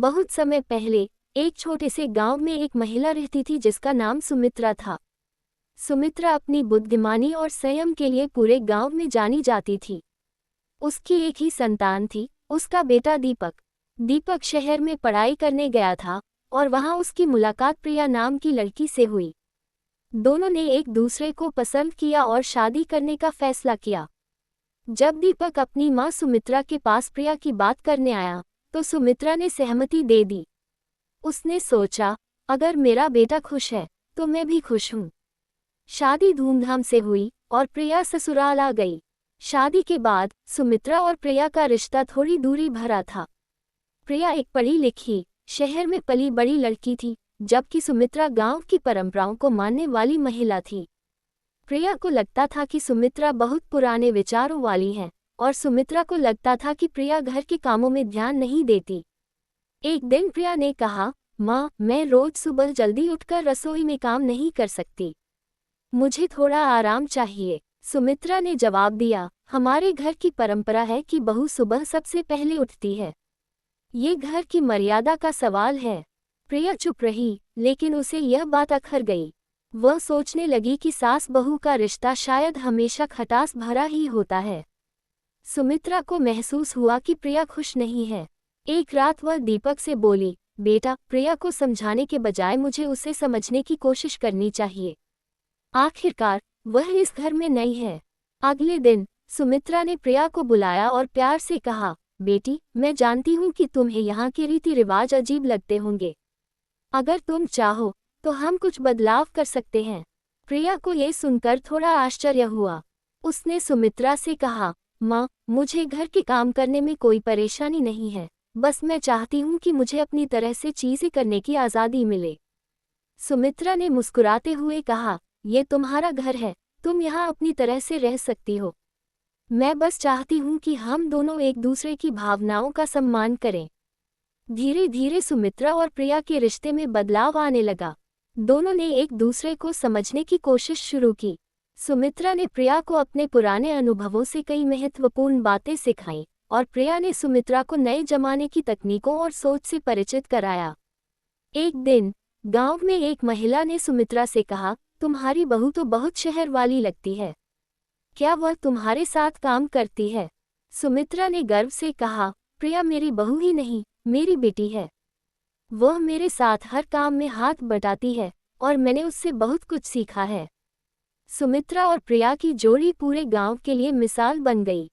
बहुत समय पहले एक छोटे से गांव में एक महिला रहती थी जिसका नाम सुमित्रा था। सुमित्रा अपनी बुद्धिमानी और संयम के लिए पूरे गांव में जानी जाती थी। उसकी एक ही संतान थी, उसका बेटा दीपक। दीपक शहर में पढ़ाई करने गया था और वहां उसकी मुलाकात प्रिया नाम की लड़की से हुई। दोनों ने एक दूसरे को पसंद किया और शादी करने का फैसला किया। जब दीपक अपनी मां सुमित्रा के पास प्रिया की बात करने आया तो सुमित्रा ने सहमति दे दी। उसने सोचा, अगर मेरा बेटा खुश है तो मैं भी खुश हूँ। शादी धूमधाम से हुई और प्रिया ससुराल आ गई। शादी के बाद सुमित्रा और प्रिया का रिश्ता थोड़ी दूरी भरा था। प्रिया एक पढ़ी लिखी, शहर में पली बड़ी लड़की थी, जबकि सुमित्रा गांव की परंपराओं को मानने वाली महिला थी। प्रिया को लगता था कि सुमित्रा बहुत पुराने विचारों वाली है और सुमित्रा को लगता था कि प्रिया घर के कामों में ध्यान नहीं देती। एक दिन प्रिया ने कहा, माँ, मैं रोज सुबह जल्दी उठकर रसोई में काम नहीं कर सकती। मुझे थोड़ा आराम चाहिए। सुमित्रा ने जवाब दिया, हमारे घर की परंपरा है कि बहू सुबह सबसे पहले उठती है। ये घर की मर्यादा का सवाल है। प्रिया चुप रही, लेकिन उसे यह बात अखर गई। वह सोचने लगी कि सास बहू का रिश्ता शायद हमेशा खटास भरा ही होता है। सुमित्रा को महसूस हुआ कि प्रिया खुश नहीं है। एक रात वह दीपक से बोली, बेटा, प्रिया को समझाने के बजाय मुझे उसे समझने की कोशिश करनी चाहिए। आखिरकार वह इस घर में नई है। अगले दिन सुमित्रा ने प्रिया को बुलाया और प्यार से कहा, बेटी, मैं जानती हूँ कि तुम्हें यहाँ के रीति रिवाज अजीब लगते होंगे। अगर तुम चाहो तो हम कुछ बदलाव कर सकते हैं। प्रिया को ये सुनकर थोड़ा आश्चर्य हुआ। उसने सुमित्रा से कहा, माँ, मुझे घर के काम करने में कोई परेशानी नहीं है, बस मैं चाहती हूँ कि मुझे अपनी तरह से चीज़ें करने की आज़ादी मिले। सुमित्रा ने मुस्कुराते हुए कहा, ये तुम्हारा घर है, तुम यहाँ अपनी तरह से रह सकती हो। मैं बस चाहती हूँ कि हम दोनों एक दूसरे की भावनाओं का सम्मान करें। धीरे धीरे सुमित्रा और प्रिया के रिश्ते में बदलाव आने लगा। दोनों ने एक दूसरे को समझने की कोशिश शुरू की। सुमित्रा ने प्रिया को अपने पुराने अनुभवों से कई महत्वपूर्ण बातें सिखाईं और प्रिया ने सुमित्रा को नए जमाने की तकनीकों और सोच से परिचित कराया। एक दिन गांव में एक महिला ने सुमित्रा से कहा, तुम्हारी बहू तो बहुत शहर वाली लगती है। क्या वह तुम्हारे साथ काम करती है? सुमित्रा ने गर्व से कहा, प्रिया मेरी बहू ही नहीं, मेरी बेटी है। वह मेरे साथ हर काम में हाथ बटाती है और मैंने उससे बहुत कुछ सीखा है। सुमित्रा और प्रिया की जोड़ी पूरे गांव के लिए मिसाल बन गई।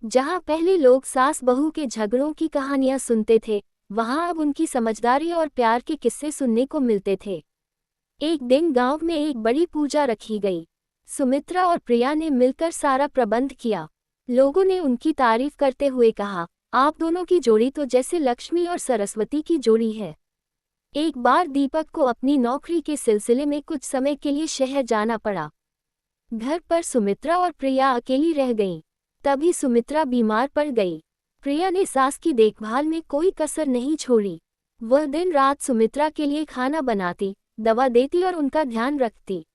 जहां पहले लोग सास बहू के झगड़ों की कहानियां सुनते थे, वहां अब उनकी समझदारी और प्यार के किस्से सुनने को मिलते थे। एक दिन गांव में एक बड़ी पूजा रखी गई। सुमित्रा और प्रिया ने मिलकर सारा प्रबंध किया। लोगों ने उनकी तारीफ करते हुए कहा, आप दोनों की जोड़ी तो जैसे लक्ष्मी और सरस्वती की जोड़ी है। एक बार दीपक को अपनी नौकरी के सिलसिले में कुछ समय के लिए शहर जाना पड़ा। घर पर सुमित्रा और प्रिया अकेली रह गईं। तभी सुमित्रा बीमार पड़ गई। प्रिया ने सास की देखभाल में कोई कसर नहीं छोड़ी। वह दिन रात सुमित्रा के लिए खाना बनाती, दवा देती और उनका ध्यान रखती।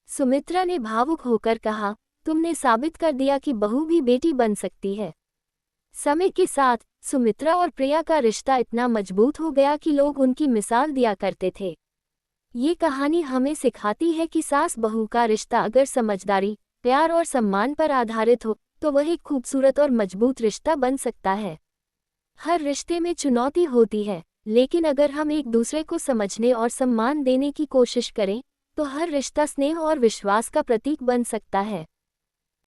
सुमित्रा ने भावुक होकर कहा, तुमने साबित कर दिया कि बहू भी बेटी बन सकती है। समय के साथ सुमित्रा और प्रिया का रिश्ता इतना मजबूत हो गया कि लोग उनकी मिसाल दिया करते थे। ये कहानी हमें सिखाती है कि सास बहू का रिश्ता अगर समझदारी, प्यार और सम्मान पर आधारित हो तो वह एक खूबसूरत और मजबूत रिश्ता बन सकता है। हर रिश्ते में चुनौती होती है, लेकिन अगर हम एक दूसरे को समझने और सम्मान देने की कोशिश करें तो हर रिश्ता स्नेह और विश्वास का प्रतीक बन सकता है।